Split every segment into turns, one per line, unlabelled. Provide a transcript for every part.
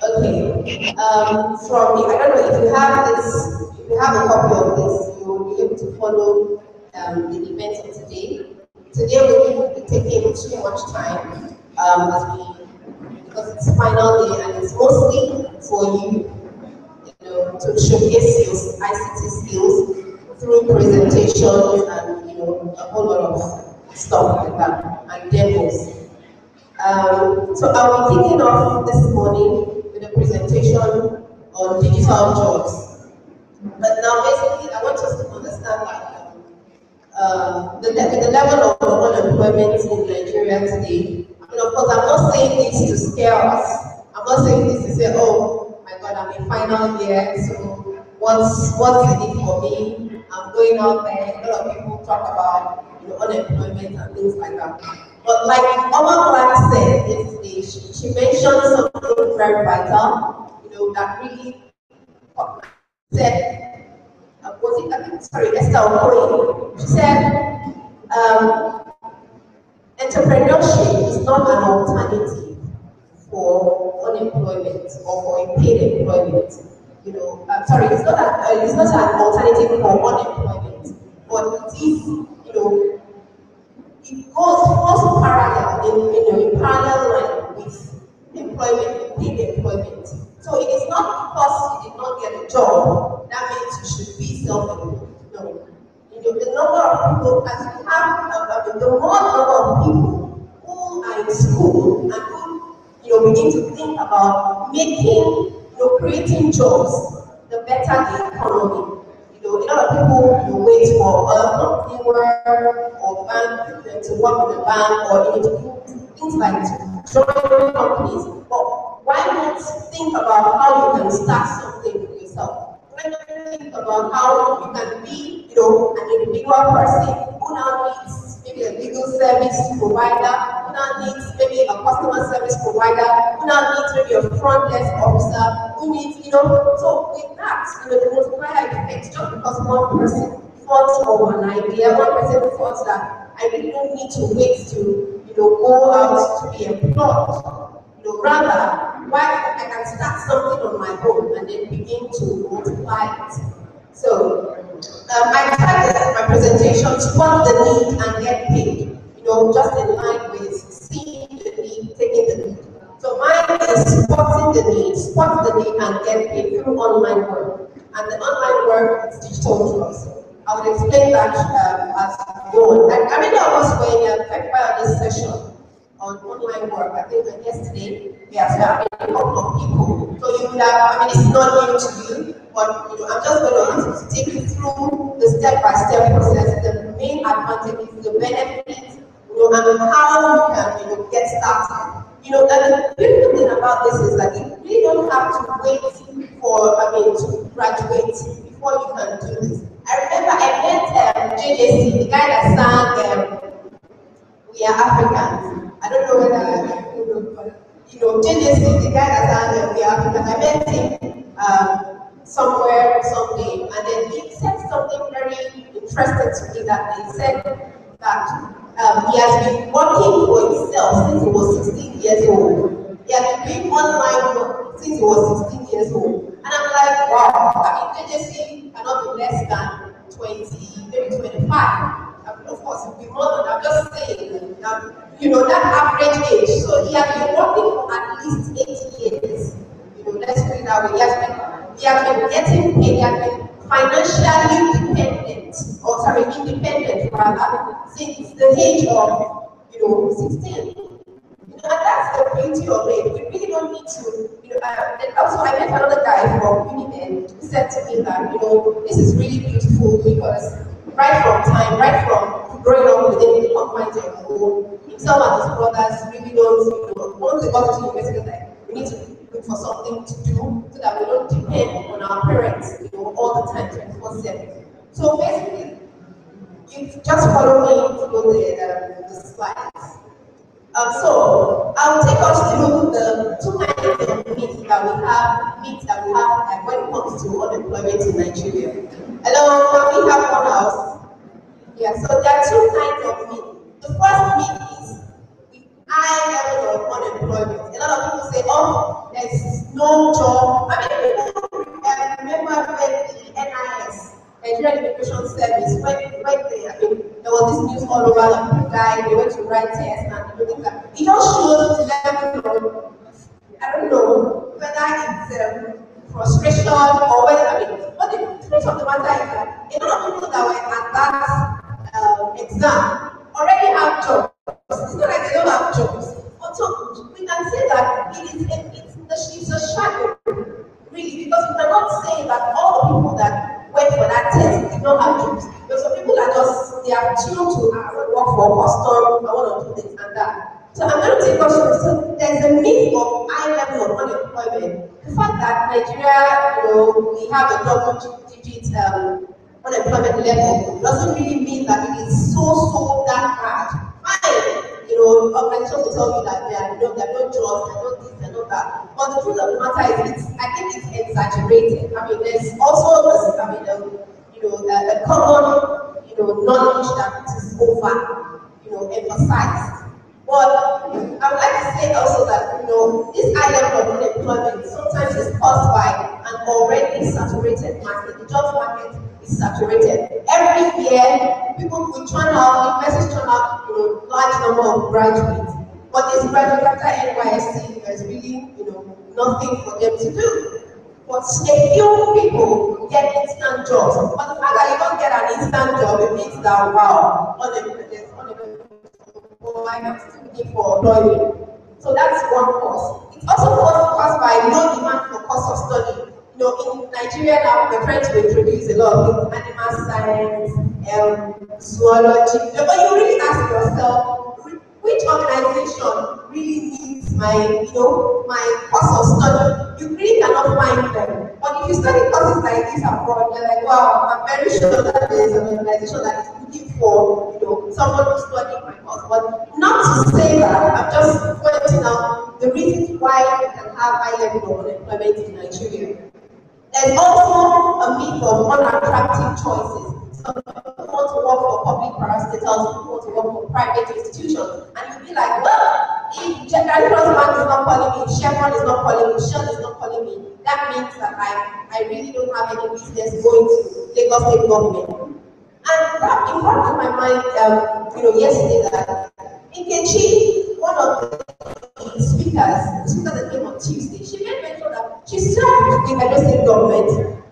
Okay. From the, I don't know if you have this, if you have a copy of this, you will be able to follow the event of today. Today we will be taking too much time as we, because it's final day and it's mostly for you, to showcase your ICT skills through presentations and a whole lot of stuff like that and demos. So I'll be kicking off this morning with a presentation on digital jobs. But now basically I want us to understand the level of unemployment in Nigeria today. I mean, of course, I'm not saying this to scare us. I'm not saying this to say, oh my God, I'm in final year, so what's in it for me? I'm going out there. A lot of people talk about unemployment and things like that. But like Oma Clark said yesterday, she mentioned something very vital, that really said, was it, I think, sorry, Esther Okoye. She said, entrepreneurship is not an alternative for unemployment or for paid employment. Sorry, it's not an alternative for unemployment, but it is, it goes parallel in parallel line with employment, paid employment. So it is not because you did not get a job that means you should be self-employed. No. The number of people, as you have, the more number of people who are in school and who begin to think about making, creating jobs, the better the economy. A lot of people wait for company work or bank to work with the bank or to do things like to join companies. But why not think about how you can start something for yourself? Why not think about how you can be, an individual person who now needs maybe a legal service provider, who now needs maybe a customer service provider, who now needs maybe a front desk officer, who needs, so with that, the multiplier effect, just because one person thought of an idea, one person thought that I really don't need to wait to, go out to be employed. Rather, why I can start something on my own and then begin to multiply it. So, I started my presentation, spot the need and get paid. Just in line with seeing the need, taking the lead. So mine is spot the need and get paid through online work. And the online work is digital jobs. I would explain that as we go on. I many of us were affected by this session on online work. I think that yesterday, yes, there have been a couple of people. So you would have, it's not new to you, but I'm just going to take you through the step-by-step process, the main advantages, the benefits, and how you can, get started. And the beautiful thing about this is that you really don't have to wait for, to graduate before you can do this. I remember I met JJC, the guy that sang We Are Africans. I don't know whether you know, but JJC, the guy that sang We Are Africans, I met him somewhere, someday, and then he said something very interesting to me that he said that he has been working for himself since he was 16 years old. He has been doing online work since he was 16 years old. And I'm like, wow, JJC cannot be less than 20, maybe 25. Of course, it will be more than I'm just saying that average age. So he has been working for at least 8 years. Let's put it that way. He has been getting paid, he has been financially independent rather, since the age of 16. And that's the beauty of it. We really don't need to, and also I met another guy from Unimed who said to me that, this is really beautiful because right from growing up within the confines of home, himself and his brothers really don't, once they got to university, like, we need to look for something to do so that we don't depend on our parents, all the time, 24/7. So basically, you just follow me through the slides. So I'll take us through the two kinds of myths that we have when it comes to unemployment in Nigeria. Hello, can we have one house? Yeah, so there are two kinds of myths. The first myth is we high level of unemployment. A lot of people say, oh, there's no job. I mean, people remember when the NIS, Nigerian Immigration Service, when they, I mean, there was this news all over that people died, they went to write tests and everything like that. It just shows the level of, I don't know whether it's frustration or whether, I mean, but the truth of the matter is that a lot of people that were at that exam already have jobs. It's not like they don't have jobs. But so we can say that it's a shadow, really, because we cannot say that all the people that went for that test did not have jobs. Because some people are just, they are tuned to work for custom, I want to do this and that. So I'm going to take us through. So there's a myth of high level of unemployment. The fact that Nigeria, we have a double-digit unemployment level doesn't really mean that it is so that bad. Fine, organizations will tell you that there are no jobs, there are no this, there are no that. But the truth of the matter is, I think it's exaggerated. I mean, there's also this, a common, knowledge that it is over, emphasized. But I would like to say also that this high level of unemployment sometimes is caused by an already saturated market. The job market is saturated. Every year, people will universities churn out, large number of graduates. But this graduate after NYSC, there's really, nothing for them to do. But a few people get instant jobs. But the fact that you don't get an instant job, it means that wow, unemployment. I am still looking for employment. So that's one cause. It's also caused by low demand for course of study. In Nigeria now, we're trying to introduce a lot of things, animal science, zoology. But you really ask yourself, which organization really needs my course of study? You really cannot find them. But if you study courses like this abroad, you're like, wow, I'm very sure that there is an organization that is looking for, someone to study my course. But not to say that, I'm just pointing out the reasons why we can have high level of unemployment in Nigeria. There's also a myth of unattractive choices. Some people want to work for public parastatals, people want to work for private institutions, and you'll be like, well, if General Trust Bank is not calling me, if Chevron is not calling me, Shell is not calling me, that means that I really don't have any business going to Lagos State government. And that impacted my mind, yesterday that Nkechi, one of the speakers that came on Tuesday, she made mention that she served the Edo State government,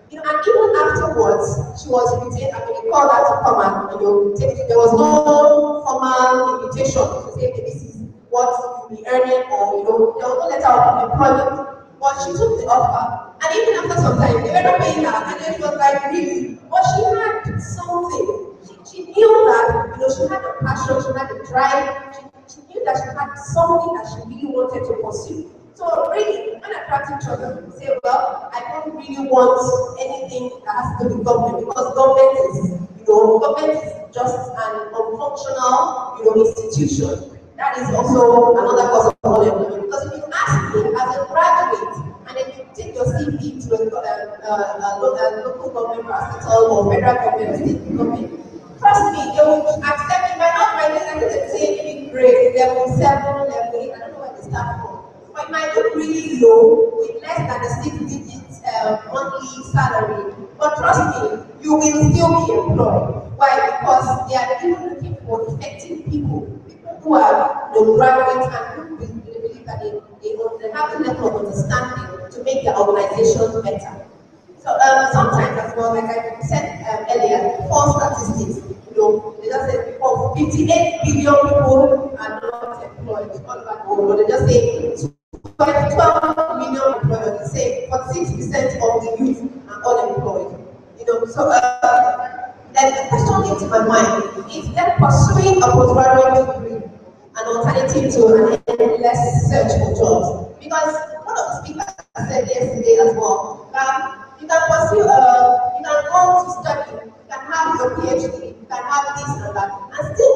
and even afterwards, she was retained. I mean, they called her to come and, there was no formal invitation to say, okay, this is what you'll be earning, or, there was no letter of employment. But she took the offer, and even after some time, they were not paying her, and then it was like, really? But she had something. She knew that, she had a passion, she had a drive, she knew that she had something that she really wanted to pursue. So really, unattractive children say, well, I don't really want anything that has to do with government, because government is just an unfunctional, institution. That is also another cause of unemployment. Because if you ask me as a graduate, and then you take your CV to a local government hospital or federal government, state government, trust me, they will accept you. Might not find it like they say maybe grade, level 7, level 8, I don't know where they start from. But it might look really low with less than a 6-digit monthly salary. But trust me, you will still be employed. Why? Because they are even looking for effective people who are graduates and who believe that they have the level of understanding to make their organization better. So sometimes as well, like I said earlier, false statistics. They just say 58 billion people are not employed all over the world. They just say 12 million employed. They say 46% of the youth are unemployed. So then the question came to my mind: is then pursuing a postgraduate degree an alternative to an endless search for jobs? Because one of the speakers said yesterday as well that you can pursue you can go to study, you can have your PhD, you can have this and that, and still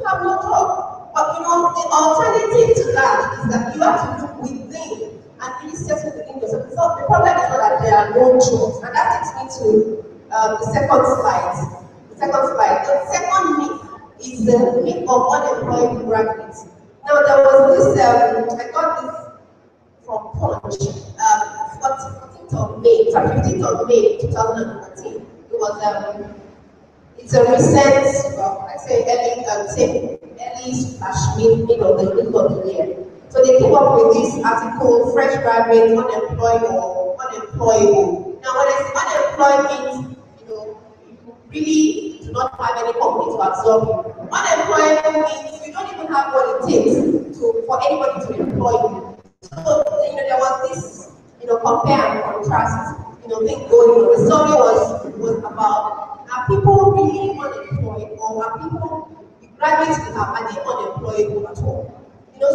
have no job. But the alternative to that is that you have to look within and really settle within yourself. So the problem is not that there are no jobs, and that takes me to the second slide. The second myth is the myth of unemployed graduates. Now there was this, I got this from Punch, 14th of May, sorry, 15th of May 2014. It was, it's a recent, well, I say early slash middle of the year. So they came up with this article, fresh graduates, unemployed or unemployable. Now when I say unemployed means, you really do not have any company to absorb you. Unemployable means you don't even have what it takes for anybody to employ you. So, there was this, compare and contrast, thing going on. The survey was about, are people really unemployed, or are people, graduates we have, are they unemployable at all?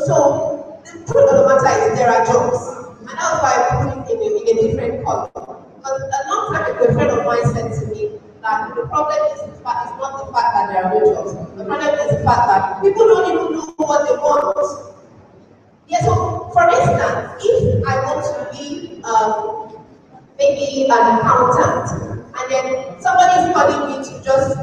So the truth of the matter is there are jobs. And that's why I put it in a different color. Because a long time ago, a friend of mine said to me that the problem is it's not the fact that there are no jobs. The problem is the fact that people don't even know what they want. Yeah, so for instance, if I want to be maybe an accountant, and then somebody is calling me to just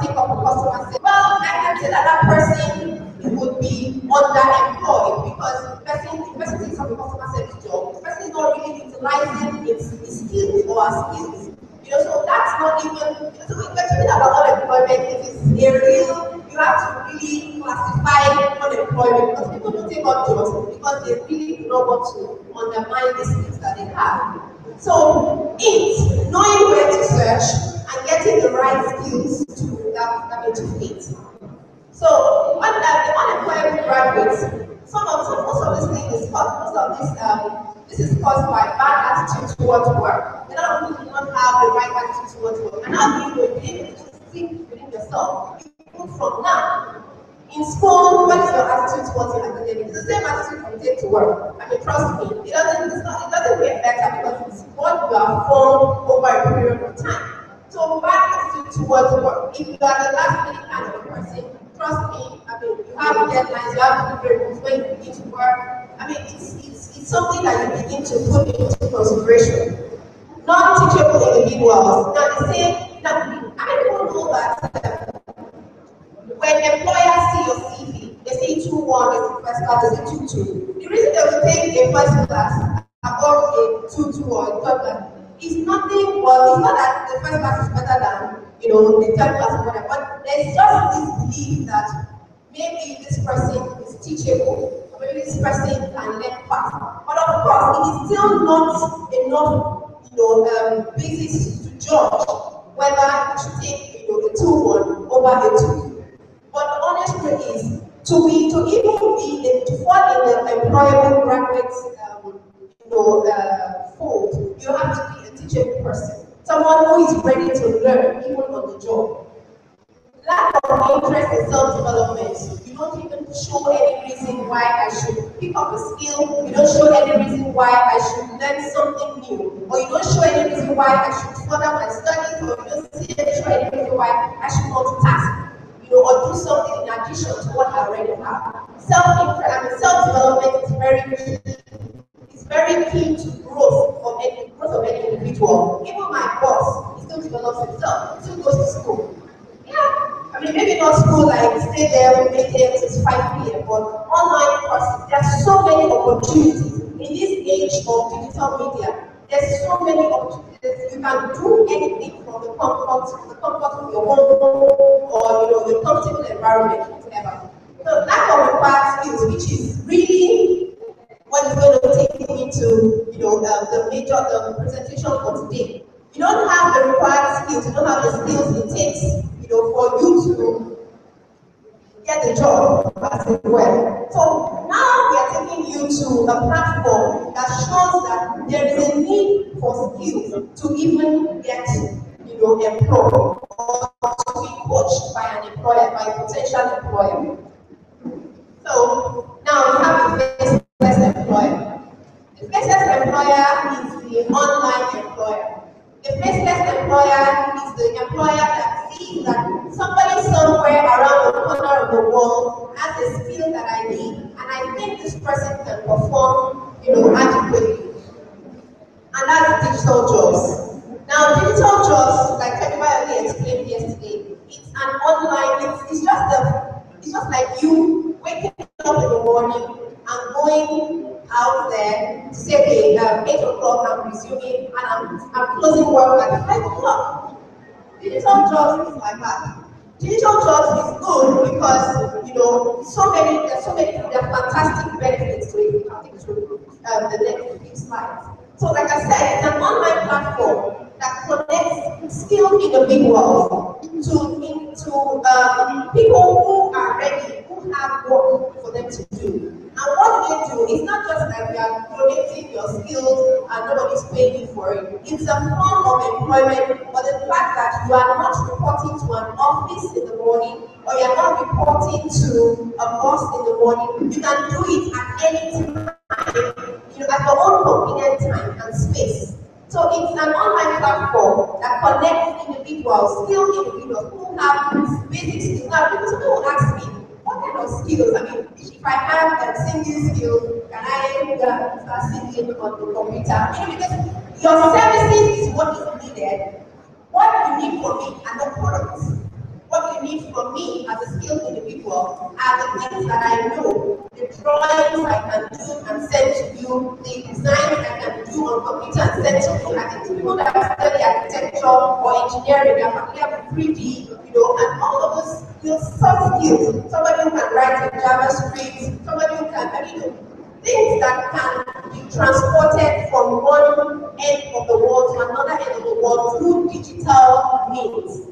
take up a customer service, well, I can say that that person would be underemployed because the person takes up a customer service job, the person is not really utilizing his skills or her skills. So that's not even, so we're talking about unemployment, it is a real, you have to really classify unemployment because people don't take on jobs because they really do not want to undermine the skills that they have. So it's knowing where to search and getting the right skills to fit. So when the unemployed graduates, most of this thing is caused, this is caused by bad attitude towards work. A lot of people do not have the right attitude towards work. And how do you begin to think within yourself? Even from now. In school, what is your attitude towards your academics? It's the same attitude from day to work. I mean, trust me, it doesn't get better because it's what you have formed over a period of time. So bad attitude towards work. If you are the last minute kind of a person, trust me, I mean, you have deadlines, you have deliverables when you begin to work. I mean, it's something that you begin to put into consideration. Non-teachable individuals. Now, people know that when employers see your CV, they see 2-1, they see first class, they see 2-2. The reason they will take a first class above a 2-2 or a third class is nothing, well, it's not that the first class is better than, the third class or whatever, but there's just this belief that maybe this person is teachable, or maybe this person can learn fast. But of course, it is still not enough, basis to judge whether you should take, a 2-1 over a 2-2. But the honest truth is, to fall in the employable graduate fold, you have to be a teachable person, someone who is ready to learn even on the job. Lack of interest in self-development. You don't even show any reason why I should pick up a skill. You don't show any reason why I should learn something new. Or you don't show any reason why I should further my studies. Or you don't show any reason why I should multitask. Or do something in addition to what I already have. Self-development is very key. It's very key to growth of any individual. Even my boss, he still develops himself. He still goes to school. Yeah. I mean, maybe not school like stay there from 8 a.m. to 5 p.m., but online courses. There are so many opportunities in this age of digital media. There's so many opportunities. You can do anything from the comfort of your home or your comfortable environment, whatever. So lack of required skills, which is really what is going to take you into the presentation for today. You don't have the required skills, you don't have the skills it takes, for you to get the job as well. So now we are taking you to a platform that shows that there is a need for skills to even get, employed or to be coached by an employer, by a potential employer. So now we have the faceless employer. The faceless employer is the online employer. The faceless employer is the employer that sees that somebody somewhere around the corner of the world has a skill that I need, and I think this person can perform, adequately. And that's digital jobs. Now, digital jobs, like everybody explained yesterday, it's an online. It's just like you say, okay, 8 o'clock I'm resuming and I'm closing work at 5 o'clock. Digital jobs is like that. Digital jobs is good because there's there are fantastic benefits to it. I think through the next slides. So like I said, it's an online platform that connects skilled individuals to people who are ready, who have work for them to do. And what they do is not just like you are donating your skills and nobody's paying you for it. It's a form of employment, but the fact that you are not reporting to an office in the morning or you are not reporting to a boss in the morning, you can do it at any time, at your own convenient time and space. So it's an online platform that connects individuals, skilled individuals who have basic skills. Now, people will ask me, what kind of skills? I mean, if I have singing skills, can I start singing on the computer? Because your services is what is needed. What you need from me are the products. What you need from me as a skilled individual are the things that I know, the drawings I can do and send to you, the designs I can do on computer and send to you. I think people that study architecture or engineering, they are familiar with 3D, and all of those soft skills. Somebody who can write in JavaScript, somebody who can, things that can be transported from one end of the world to another end of the world through digital means.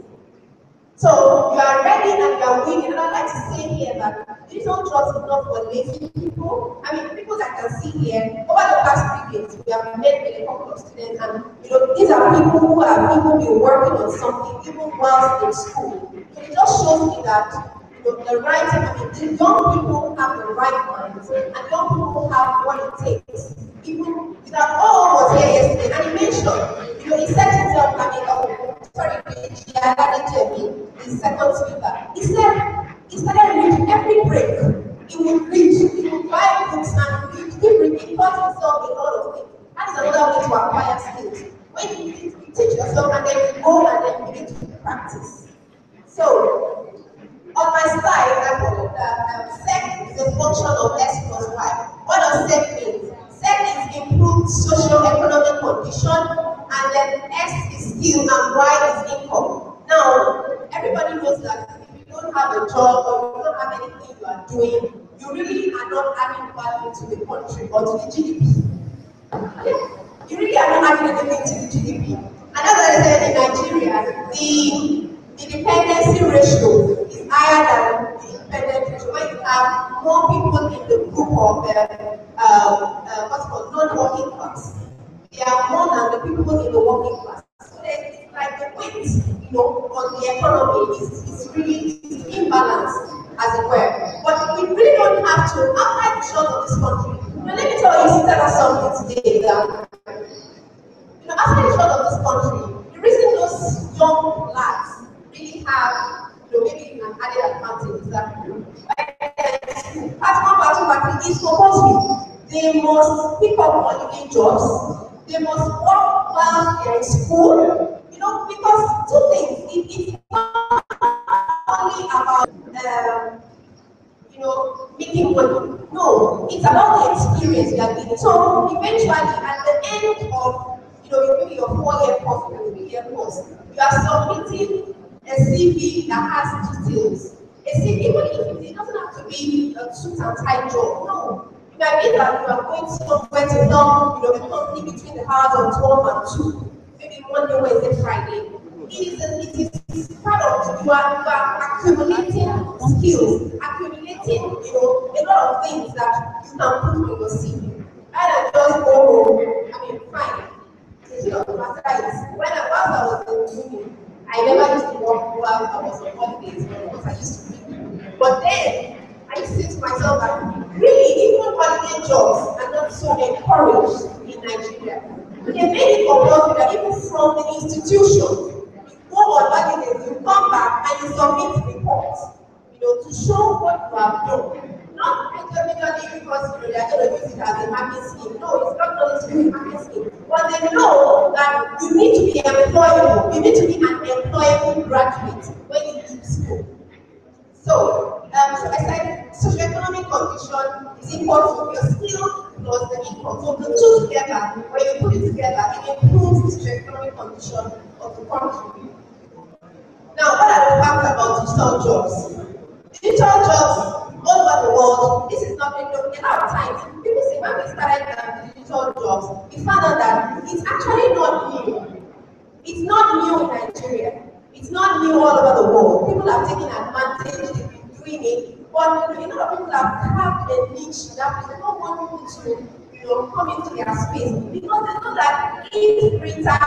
So you are ready and you are willing, and I'd like to say here that digital jobs is not for lazy people. I mean, people that can see here, over the past 3 days, we have met with a couple of students, and these are people who have even been working on something even whilst in school. So it just shows me that the young people have the right minds, and young people have what it takes. Even that all was here yesterday, and he mentioned, he said himself, the second speaker. He started reading every break. He would read, he would buy books and read. He taught himself a lot of things. That is another way to acquire skills. When you teach yourself and then you go and then begin to practice. So, on my slide, I put that SEC is a function of S plus Y. What does SEC mean? SEC is improved socio-economic condition, and then S is skill and Y is income. Now, everybody knows that if you don't have a job or you don't have anything you are doing, you really are not adding value to the country or to the GDP. You really are not adding anything to the GDP. And as I said, in Nigeria, the dependency ratio is higher than the independent ratio. When you have more people in the group of what's called non-working class, they are more than the people in the working class. So it's like the weight, on the economy is really imbalanced, as it were. But we really don't have to, outside the shores of this country. Let me tell you something today that, outside the shores of this country, the reason those young lads really have, maybe an added advantage is that part is compulsory. They must pick up holiday jobs. They must work while they're in school. Because two things. It's not only about making money. No, it's about the experience you are getting. So eventually, at the end of maybe your 4-year course or 3-year course, you are submitting a CV that has details. A CV, even if it doesn't have to be a suit and tie job. No. It might be that you are going somewhere to help a company between the hours of 12 and 2. Maybe Monday, Wednesday, Friday. It is part of you are accumulating skills, accumulating a lot of things that you can put on your CV. I just go home. Fine. When I was in uni, I never used to work while I was on holidays because I used to read. But then I used to say to myself that really even holiday jobs are not so encouraged in Nigeria. They made it compulsory that even from the institution, you go on holidays, you come back and you submit reports, to show what you have done. Not individually because they are going to use it as a market scheme. No, it's not going to be a market scheme. But they know that you need to be employable. You need to be an employable graduate when you leave school. So, as I said, socioeconomic condition is equal to So your skill plus the income. So the two together, when you put it together, it improves the economic condition of the country. Now, what are the facts about digital jobs? Digital jobs all over the world, this is not a lot of times. People say when we started digital jobs, we found out that it's actually not new. It's not new in Nigeria. It's not new all over the world. People have taken advantage, they've been doing it, but a lot of people have carved a niche that they don't want people to come into their space because they know that if printer,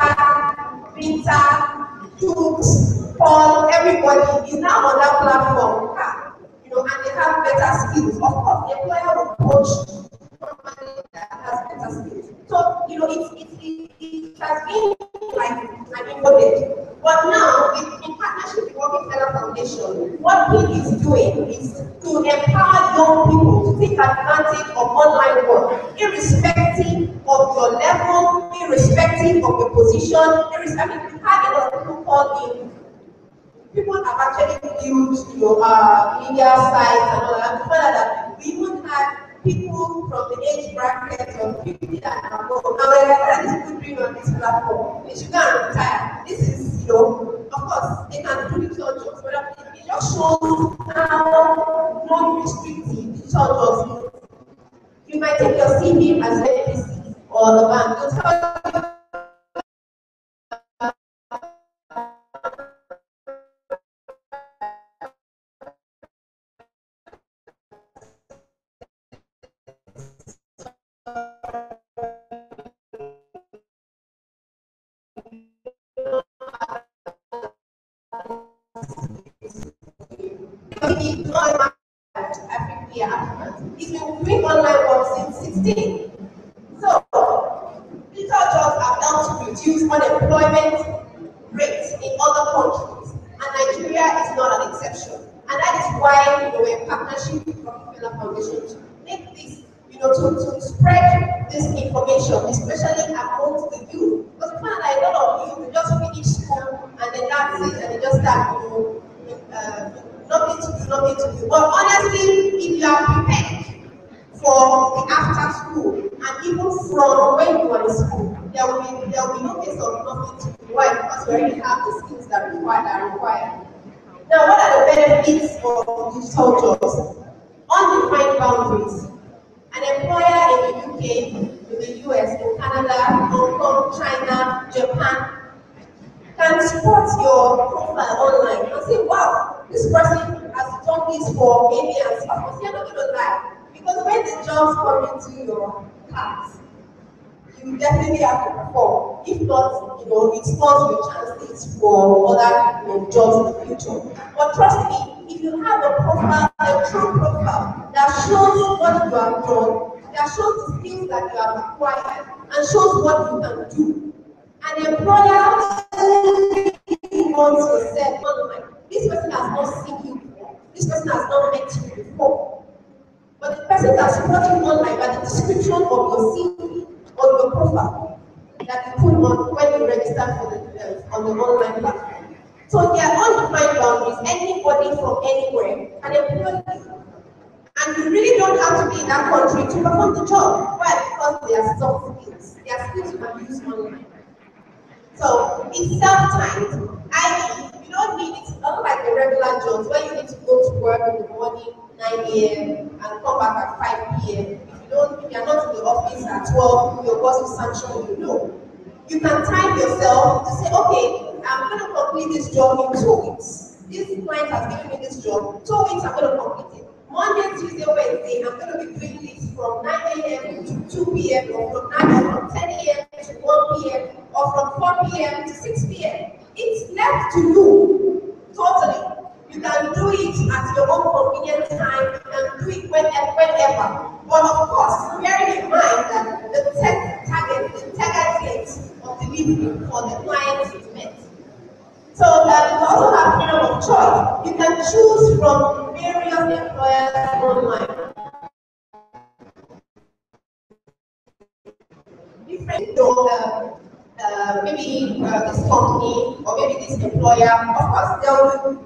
Jukes, Paul, everybody is now on that platform, and they have better skills. Of course, the employer will coach somebody that has better skills. So, it has been like an innovative. But now, in partnership with Rockefeller Foundation, what he is doing is to empower young people to take advantage of online work, irrespective of your level, irrespective of your position, irrespective. We've had a lot of people call in. People have actually built media sites and all that. We found that we even had people from the age bracket of 50 and above. Now, what is people doing on this platform? They should go and retire. This is, of course, they can do digital jobs, but it just shows how non-restrictive digital jobs is. You might take your CV as an NPC or the bank. They'll tell you He's been doing online work since 16. So, digital jobs are down to reduce unemployment rates in other countries, and Nigeria is not an exception. And that is why we're in partnership with the Rockefeller Foundation to make this, to spread this information, especially amongst the youth. Because we find that a lot of youth, they just finish school and then that's it, and they just start, nothing to do. But honestly, if you are prepared for the after school and even from when you are in school, there will be no case of nothing to do. Why? Because you already have the skills that are required. Now, what are the benefits of digital jobs? Undefined boundaries. An employer in the UK, in the US, in Canada, Hong Kong, China, Japan, can spot your profile online and say, wow, this person has done this for maybe and stuff. But you're not going to lie. Because when the jobs come into your hands, you definitely have to perform. If not, it spoils your chances for other jobs in the future. But trust me, if you have a profile, a true profile that shows what you have done, that shows the skills that you have acquired, and shows what you can do, an employer wants to say, this person has not seen you before, this person has not met you before. But the person that's supporting online by the description of your CV or your profile that you put on when you register for on the online platform. So there are undefined boundaries. Anybody from anywhere can employ you. And you really don't have to be in that country to perform the job. Why? Because they are soft skills. They are skills you can use online. So it's self-timed. I.e., you don't need it, not like the regular jobs where you need to go to work in the morning, 9 a.m. and come back at 5 p.m. If you're not in the office at 12, your boss will sanction you. No. You can time yourself to say, okay, I'm going to complete this job in 2 weeks. This client has given me this job. 2 weeks, I'm going to complete it. Monday, Tuesday, Wednesday, I'm going to be doing this from 9 a.m. to 2 p.m. or from 10 a.m. to 1 p.m. or from 4 p.m. to 6 p.m. It's left to you, totally. You can do it at your own convenient time. You can do it whenever. But of course, bearing in mind that the target of delivery for the client is met. So that you also have freedom of choice. You can choose from various employers online. Different maybe this company or maybe this employer, of course,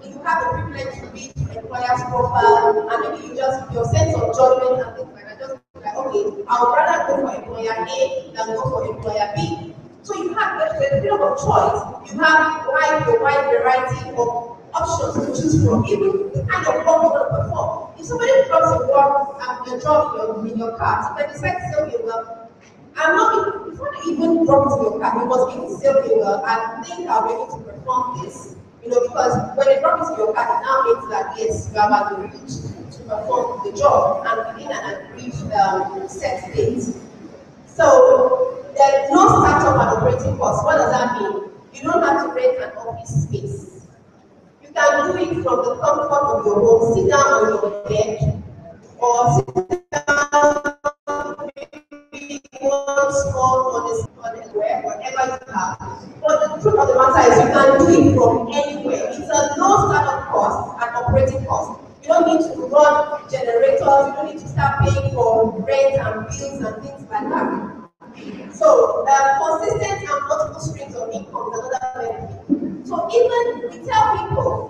you have the privilege to read the employer's profile and maybe you just, your sense of judgment and things like that, just like, okay, I would rather go for employer A than go for employer B. So you have a freedom of choice. You have a wide variety of options to choose from, even the kind of work you want to perform. If somebody drops a job in your car, so they decide to say, okay, well, I'm not, before they even drop it in your car, you must be able to say, okay, well, I think I'll be able to perform this. Because when they drop it in your car, it now means that yes, you have agreed to perform the job and within an agreed set date. So there's no startup and operating cost. What does that mean? You don't have to rent an office space. You can do it from the comfort of your home. Sit down on your bed or sit down maybe one small on the web, whatever you have. But the truth of the matter is you can do it from anywhere. It's a no startup cost and operating cost. You don't need to run generators, you don't need to start paying for rent and bills and things like that. So consistent and multiple streams of income is another benefit. So even we tell people,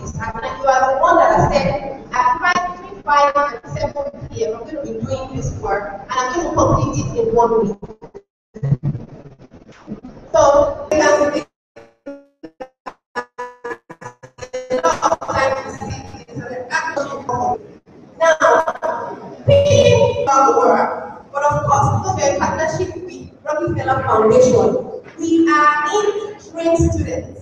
6, and you are the one that has said, at between 5 and 7 p.m., I'm going to be doing this work, and I'm going to complete it in 1 week. So, you can see a lot of time to see this, and actually, now, paying about the work, but of course, because we're in partnership with Rockefeller Foundation, we are in train students.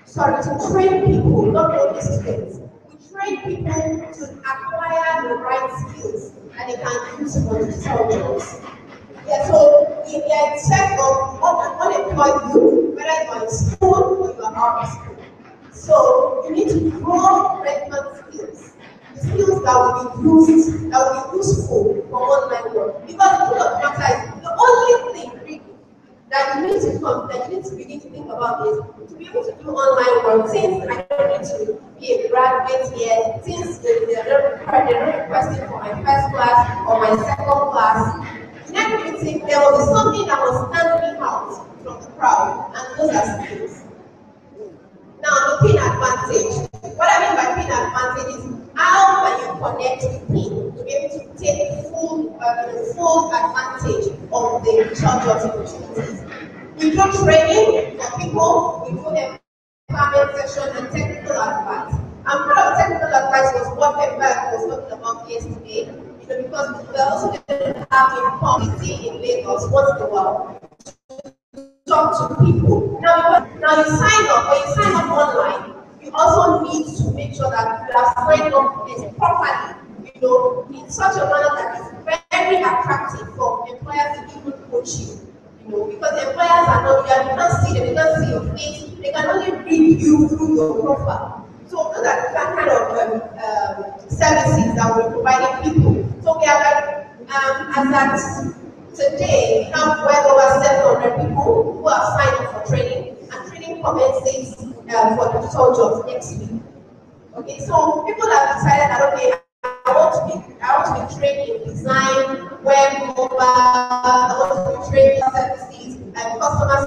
Sorry, to train people, not only students. We train people to acquire the right skills and they can use for digital jobs. Yeah, so we are in search of unemployed youth, whether you are in school or you are out of school. So you need to grow relevant skills. The skills that will be used, that will be useful for online work. Because the truth of the matter is the only thing really that you need to begin to think about is to be able to do online work since I don't need to be a graduate yet, since they're not requesting for my first class or my second class. In everything, there will be something that will stand me out from the crowd, and those are skills. Now, the pin advantage. What I mean by pin advantage is how can you connect with pin to be able to take full advantage of the digital jobs opportunities. We do training for people, we do empowerment session and technical advice. And part of technical advice was what Emma was talking about yesterday, because we also going to have a committee in Lagos once in a while. Talk to people. Now you sign up, when you sign up online, you also need to make sure that you have signed up properly, in such a manner that is very attractive for employers to even coach you. Because employers are not there, you can't see them, they can't see your face, they can only read you through your profile. So those are that kind of services that we're providing people. So we are like, as at today, we have well over 700 people who have signed up for training, and training commences for digital jobs next week. Okay, so people have decided that okay, I want to be trained in design, web, mobile, I want to be trained in services and customer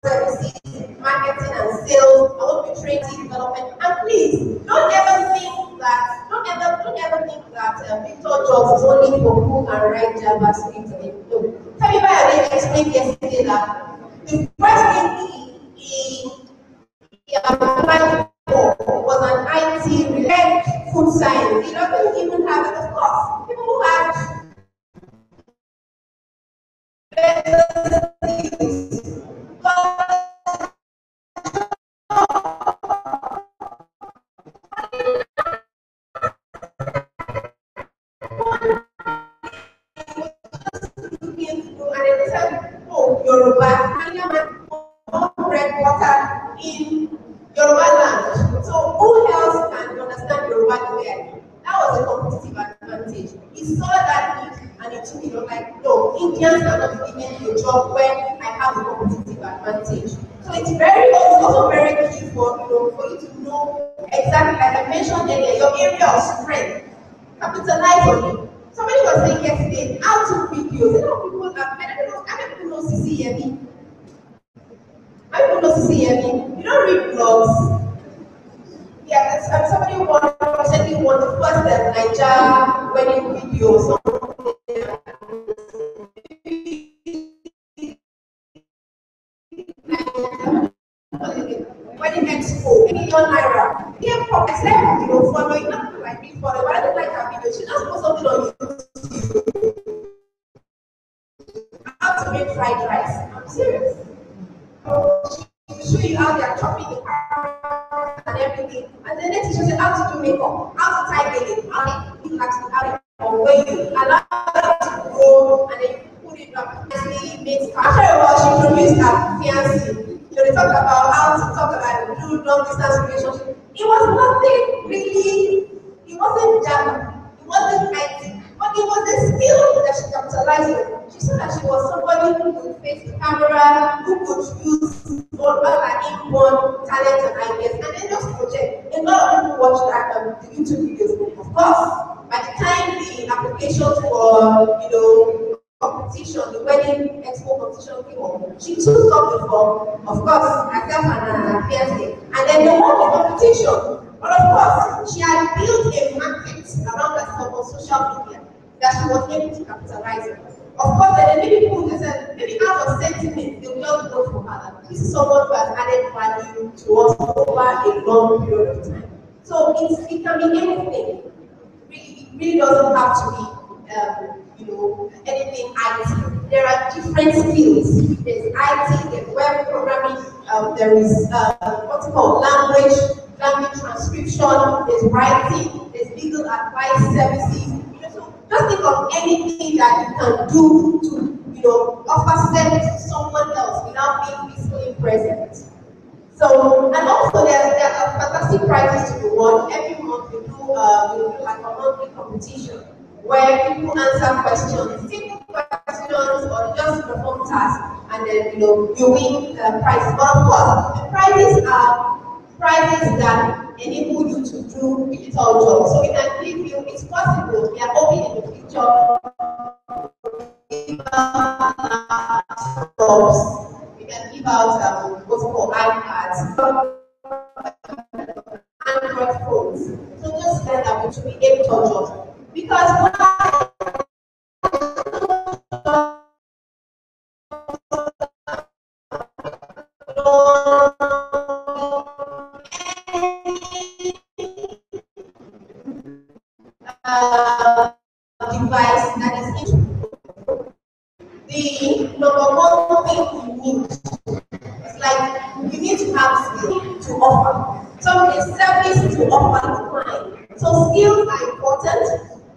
services, marketing and sales. I want to be trained in development. And please, don't ever think that digital jobs is only for who can write JavaScript. No. Tell me why I explained yesterday that the first thing he applied for was an IT related food science. He doesn't even have it, of course. People who have bread water in Yoruba land. So who else can understand Yoruba there? That was a competitive advantage. He saw that need and he took it like, no, Indians cannot be given a job where I have a competitive advantage. So it's also very key for you to know exactly, like I mentioned earlier, your area of strength. Capitalize on it. Somebody was saying yesterday, how to videos. Many people know CCME. I don't know CCME. You don't read blogs. Yeah, somebody recently won the first Niger wedding video or something. Wedding expo, #1. Yeah, I said, following, not like me follow, but I don't like her video. She just post something on YouTube. How to make fried rice. I'm serious. She will show you how they are chopping the carrots and everything. And then next she will how to do makeup, how to tie it, how to actually or when you allow it to grow and then you put it up nicely, makes after a while she introduced her fiancé. They talked about how to talk about do long distance relationship. It was nothing really, it wasn't Java, it wasn't IT, but it was a skill that she capitalized on. She said that she was somebody who could face the camera, who could use all her inborn talent and ideas, and then just project. A lot of people watch that the YouTube videos. Of course, by the time the applications for competition, the wedding expo competition came up, she took up the form, of course, herself and her fiancé, and then they won the competition. But of course, she had built a market around herself on social media that she was able to capitalize on. Of course, there are many people who said, maybe out of sentiment, they will just vote for her. This is someone who has added value to us over a long period of time. So it can be anything. It really doesn't have to be, anything IT. There are different skills. There's IT, there's web programming, there is what's it called, language transcription, there's writing, there's legal advice services. So just think of anything that you can do to, offer service to someone else without being physically present. So, and also there are fantastic prizes to be won. Every month we do like a monthly competition where people answer questions, simple questions, or just perform tasks, and then you win prizes. But of course, the prizes are prizes that enable you to do digital jobs. So we can give you, it's possible, we are hoping in the future, jobs. We can give out what's called iPads, Android phones. So just that we should be able to jobs. Because device that is the number one thing you need is like you need to have skills to offer. So a service to offer the client. So skills are important.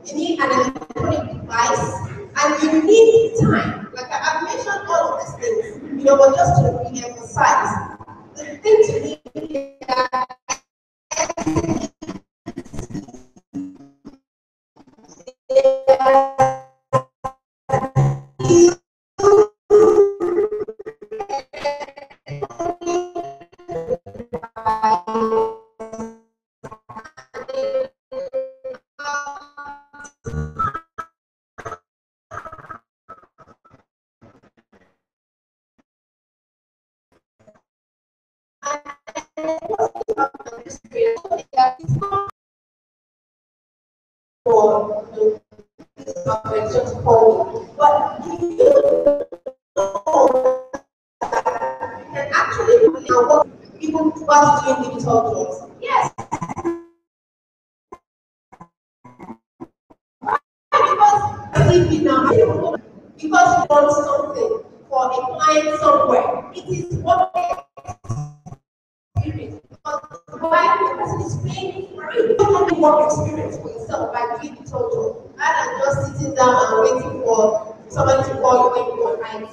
You need an electronic device and you need time. Like I've mentioned all of these things, but just to re-emphasize, the thing to me is that for just call. But if you can actually work even whilst doing digital jobs, yes. Because you want something for a client somewhere, it is what experience. Why the person is paying for it. You don't work experience for yourself by doing digital job, rather than just sitting down and waiting for somebody to call you when you go and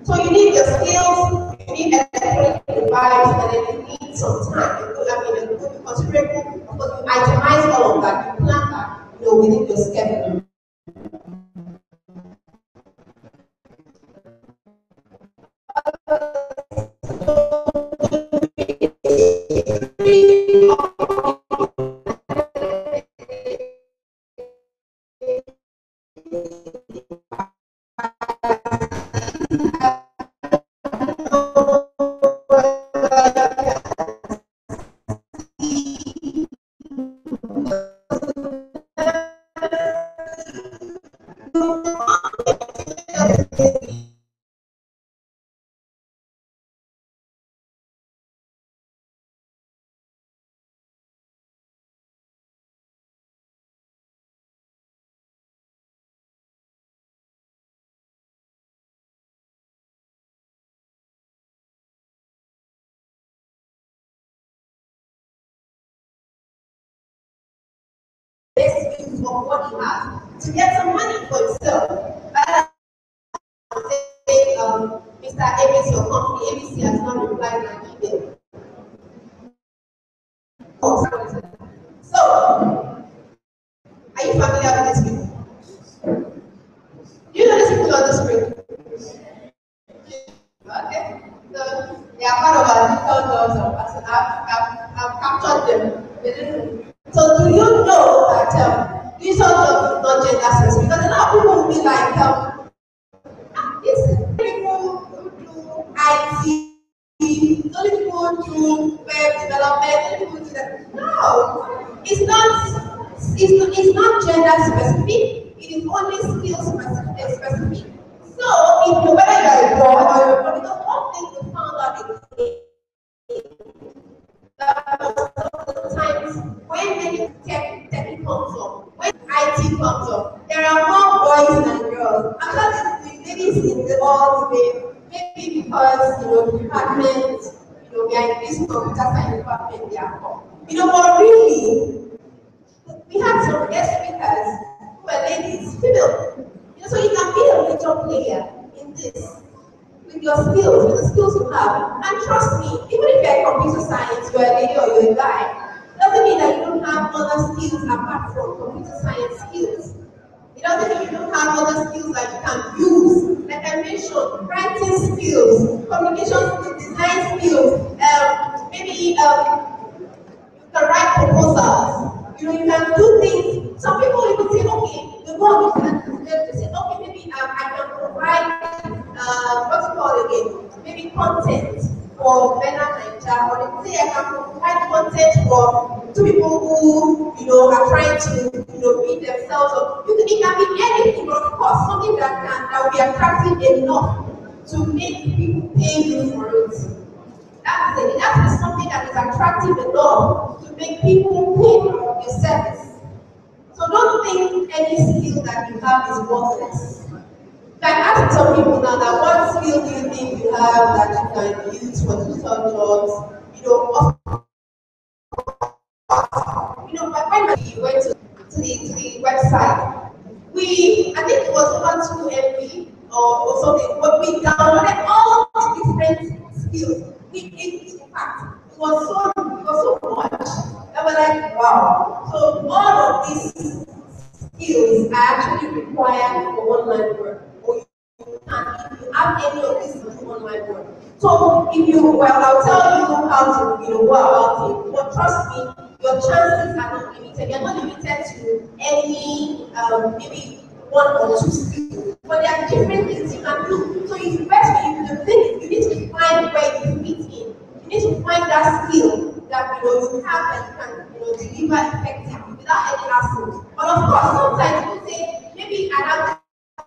so you need your skills, you need electronic device, and then you need some time. A good considerable, because you itemize all of that, you plan that, within your schedule. Of what he has to get some money for himself. Say, Mr. ABC, your company, ABC has not replied my email. So, are you familiar with this people? You know these people on the screen? Okay? So, they are part of our digital jobs. I've captured them. So, do you know that digital jobs is not gender sensitive? Because a lot of people will be like, it's people who do IT, only people who because the department, we are in this computer science department, therefore. But really, we had some guest speakers who were ladies, female. So you can be a major player in this with your skills, with the skills you have. And trust me, even if you're in computer science, you're a lady or you're a guy, doesn't mean that you don't have other skills apart from computer science skills. It doesn't mean you don't have other skills that you can use. Like I mentioned, writing skills, communication skills, design skills, maybe you can write proposals. You can do things. Some people even say, okay, the goal is that they say, okay, maybe I can provide what's it called again? Maybe content for Bena Nigeria, or they say I can provide content for two people who are trying to feed themselves. Or it can be anything, but of course something that will be attractive enough to make people pay you for it. That's it. That is something that is attractive enough to make people pay for your service. So don't think any skill that you have is worthless. Like ask some people now that what skill do you think you have that you can use for digital jobs? When we went to the website, I think it was 1-2 MB or something, but we downloaded all the different skills. In fact, it was so much that we're like, wow. So all of these skills are actually required for online work. Or you have any of these online work. So I'll tell you how to go about it. But trust me, your chances are not limited. You're not limited to any maybe 1 or 2 skills. But there are different things you can do. So it's best for you to think. You need to find where you fit in. You need to find that skill that you have and can deliver effectively without any hassle. But of course, sometimes people say maybe I have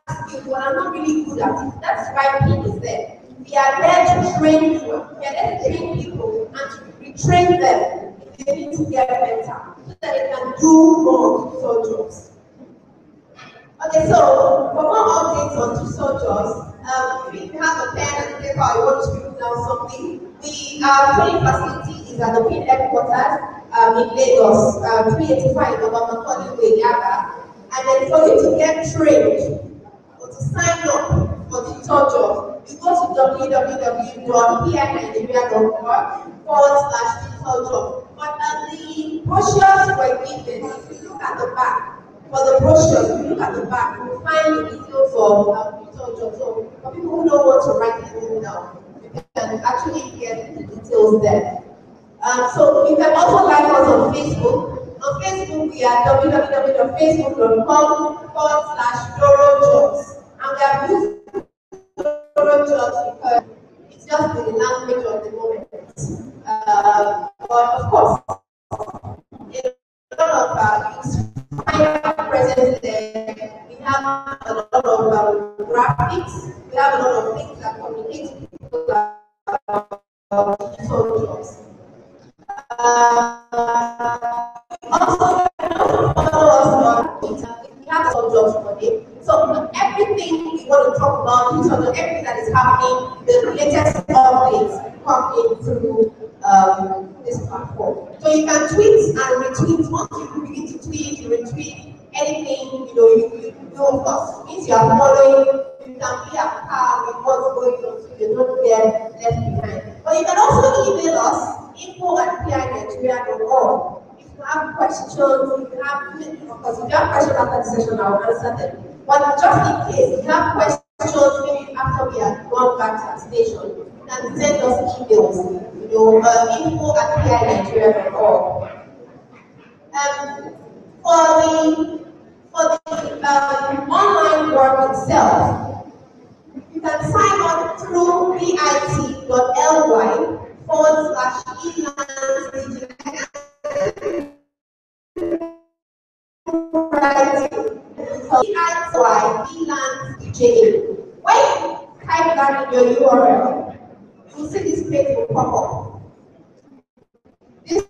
that skill, but I'm not really good at it. That's why Pin is there. We are there to train you. We are there to train people and to retrain them if they need to get better so that they can do more digital jobs. Okay, so for more updates on digital jobs, if you have a pen and paper, you want to write down something. The training facility is at the Pin headquarters in Lagos, 385 Obama Way, Yaga. And then for you to get trained or to sign up for digital jobs, you go to www.pinigeria.org/digital job. But the brochures were given, if you look at the back, for the brochures, if you look at the back, you will find the details of digital jobs. So for people who don't want to write anything down, you can actually get the details there. So you can also like us on Facebook. On Facebook, we are www.facebook.com/DoroJobs. And we are using DoroJobs because it's just the language of the moment. But of course, a lot of presence there. We have a lot of graphics. We have a lot of things that communicate to people about digital jobs. Also, follow us on Twitter. We have some jobs for them. So everything we want to talk about, everything that is happening, the latest updates come in through this platform. So you can tweet and retweet. Once you begin to tweet, you retweet anything, you of course, means you are following. You can be at par with what's going on so you don't get left behind. But you can also email us info@pinigeria.org. If you have questions, if you have questions after the session, I will answer them. But just in case you have questions, maybe after we have gone back to our station, you can send us emails, info@pinigeria.org. For the online work itself, you can sign up through bit.ly/elandsdj. When you type that in your URL, you will see this page will pop up. This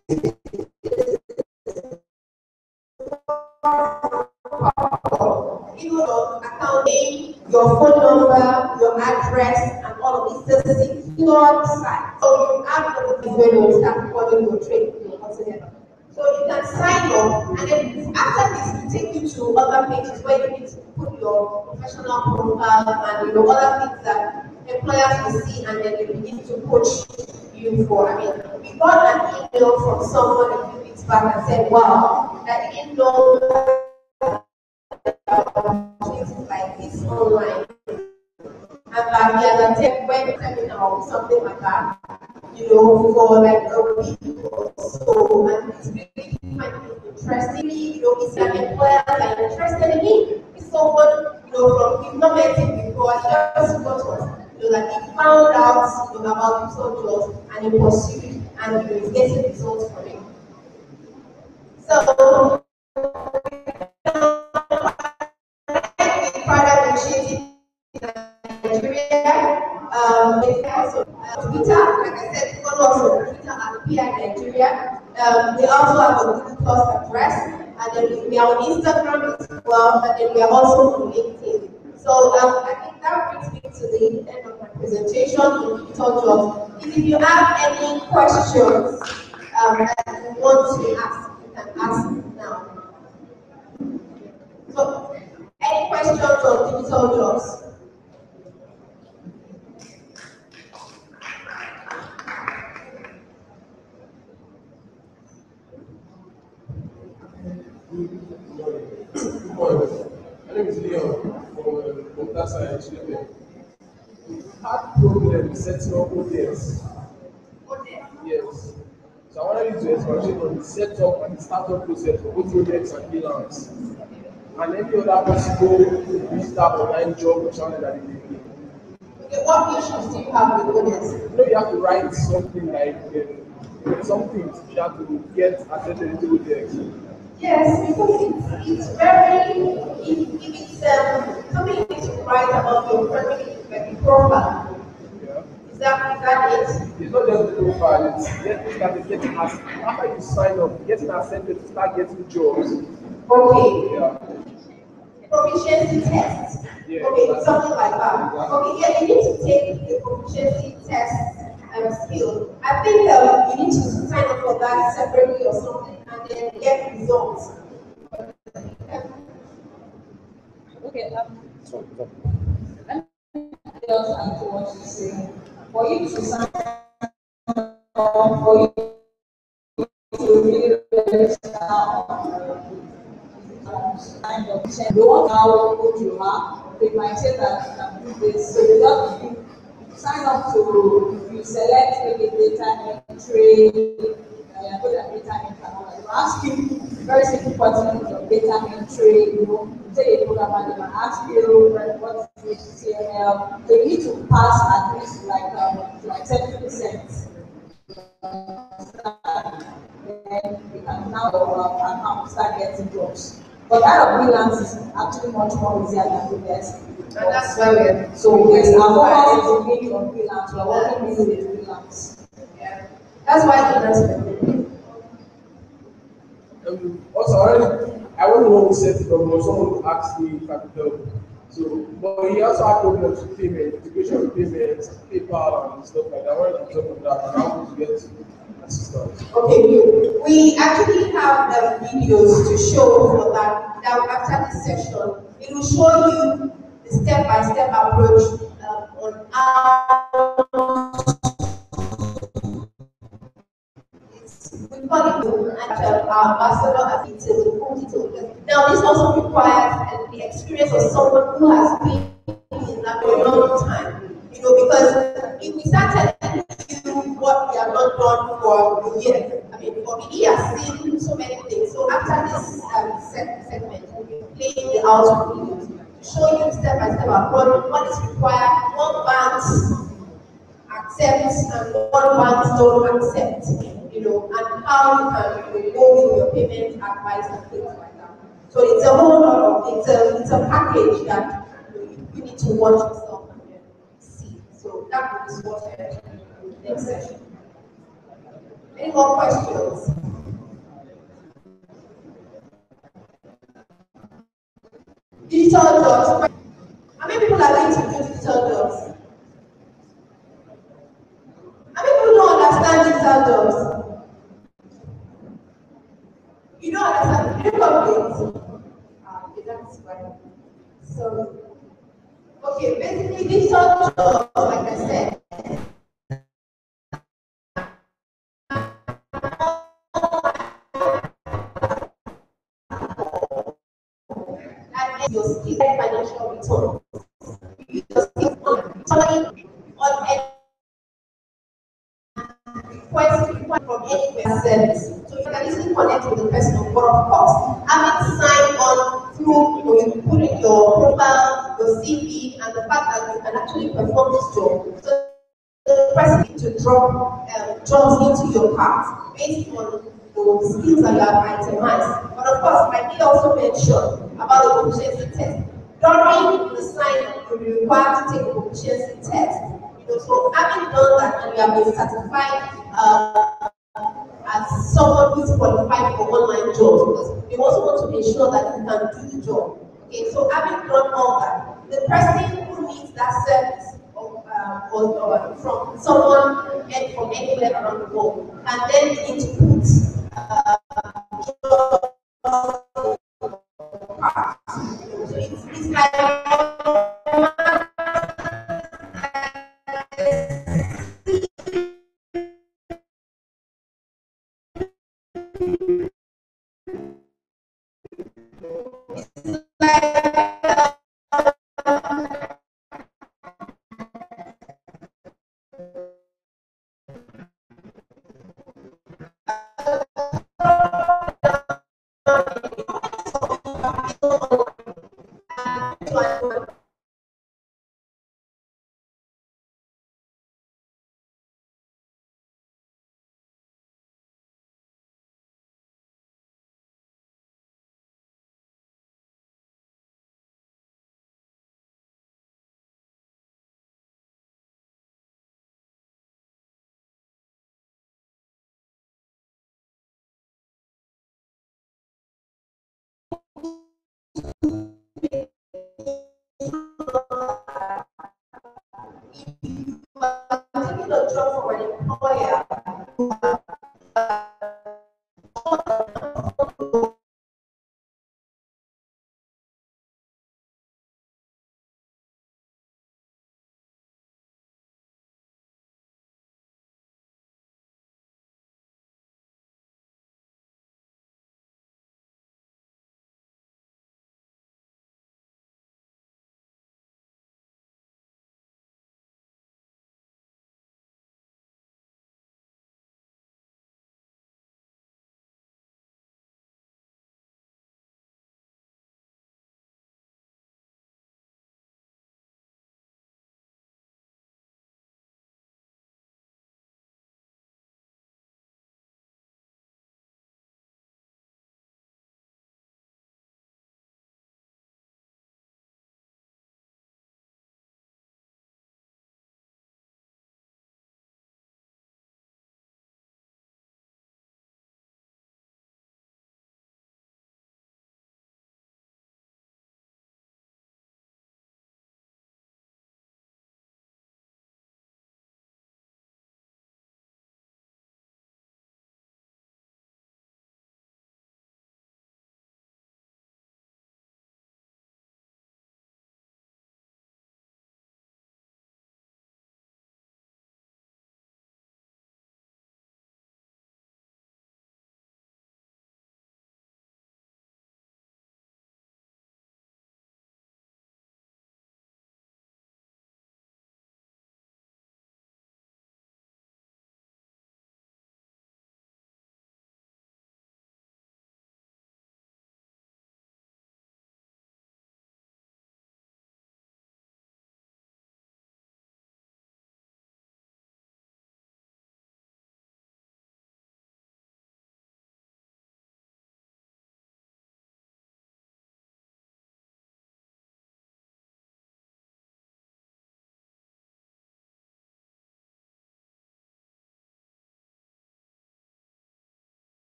account name, your phone number, your address, and all of these the secured side. So you have the when you start recording your trade altogether. So you can sign up, and then after this, it take you to other pages where you need to put your professional profile and other things that employers will see, and then they begin to coach you for. I mean, we got an email from someone a few weeks back and said, "Wow, I didn't know things like this online." And that he has attended web seminar or something like that, for like a week or so, and it's really finding it interesting. It's an employer that are interested in him. It's someone, from you've not met him before, he just got us, that he found out, about himself jobs and he pursued and he's getting results from it. So, product initiative Nigeria, also Twitter, like I said, follow us on Twitter at PI Nigeria. We also have a Google Plus address, and then we are on Instagram as well, and then we are also on LinkedIn. So I think that brings me to the end of my presentation on digital jobs. If you have any questions that you want to ask, you can ask now. So, any questions on digital jobs?
Good morning. My name is Leon from Computer Science. We had problems setting up ODS. Yes. So I wanted you to expatiate on the setup and the startup process for both ODS and freelance, and any other possible digital online job or challenge that it may be.
Okay, what issues do you have with ODS?
You have to write something like something you have to get accepted into ODS.
Yes, because it's very, if it's something you need to write about your family, like a profile.
Yeah.
Is that it?
It's not just the profile, it's getting after you sign up, getting accepted to start getting jobs.
Okay.
Yeah.
Proficiency test.
Yeah,
Okay,
exactly.
something like that. Okay, yeah, you need to take the proficiency test skill. I think you need to sign up for that separately or something and then get results.
Okay, let me just add to what you're saying. For you to sign up, for you to really register kind of change. You want how good you are, they might say that you can do this. So you sign up to, you select maybe data entry, you're good at data entry, you ask you very simple questions of data entry, say a programmer, they might ask you what is HTML, so you need to pass at least like 70%. Then you can now account start getting jobs. But that of freelance is actually much more easier than the best.
And that's why we're
so yes, our focus is mainly on freelance. We're working mainly with freelance.
Yeah. That's why the rest
Also, I want to know who set it up, but someone asked me if I could help. So, but he also had problems with payment, integration with payments, PayPal and stuff like that. I wanted to talk about that and how to get assistance.
Okay, good. We actually have videos to show for that. Now, after this session, it will show you the step-by-step approach on how we call it our ambassador as full detail. Now, this also requires the experience of someone who has been in that for a long time. Because if we start telling you what we have not done for a year, I mean, for me, he has seen so many things. So after this segment, we'll be playing the output videos to show you step by step approach what is required, what banks accept and what banks don't accept, and how you can go with your payment advice and things like that. So it's a whole lot of it's a package that you need to watch yourself and see. So that is what I in the next session. Any more questions? Digital jobs. How many people are going to do digital jobs? understand digital jobs? You don't understand. You complete. Okay, that's fine. So, okay, basically digital jobs, like I said, and your skills and financial return. You use your skills on any request from any service. So you can easily connect with the person, but of course, having signed on through, you put in your profile, your CV, and the fact that you can actually perform this job. So the person needs to drop jobs into your cart based on the skills that you have itemized. But of course, I did also mention about the proficiency test. During the sign up, you'll be required to take a proficiency test. So having done that and you have been certified as someone who is qualified for online jobs, because they also want to ensure that you can do the job. Okay, so having done all that, the person who needs that service or from someone and from anywhere around the world can then begin to put so it's like